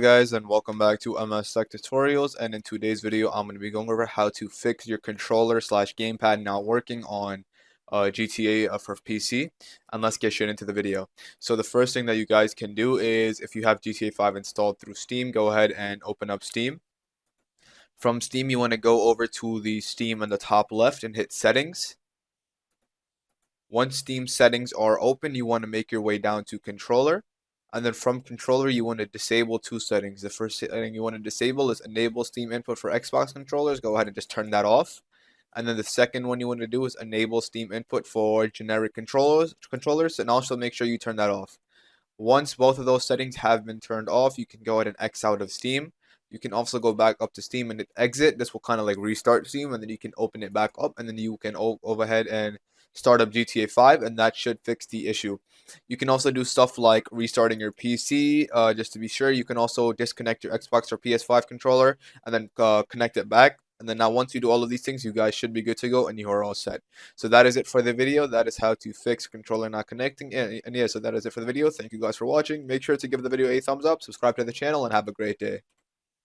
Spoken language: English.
Guys, and welcome back to MS Tech Tutorials. And in today's video I'm going to be going over how to fix your controller slash gamepad not working on GTA for PC. And let's get straight into the video. So the first thing that you guys can do is, if you have GTA 5 installed through Steam, go ahead and open up Steam. From Steam you want to go over to the Steam on the top left and hit settings. Once Steam settings are open, you want to make your way down to controller. And then from controller, you want to disable two settings. The first setting you want to disable is enable Steam input for Xbox controllers. Go ahead and just turn that off. And then the second one you want to do is enable Steam input for generic controllers, and also make sure you turn that off. Once both of those settings have been turned off, you can go ahead and X out of Steam. You can also go back up to Steam and hit exit. This will kind of like restart Steam, and then you can open it back up, and then you can go ahead and start up GTA 5, and that should fix the issue. You can also do stuff like restarting your PC, just to be sure. You can also disconnect your Xbox or PS5 controller and then connect it back. And then now once you do all of these things, you guys should be good to go and you are all set. So that is it for the video. That is how to fix controller not connecting. And yeah, so that is it for the video. Thank you guys for watching. Make sure to give the video a thumbs up, subscribe to the channel, and have a great day.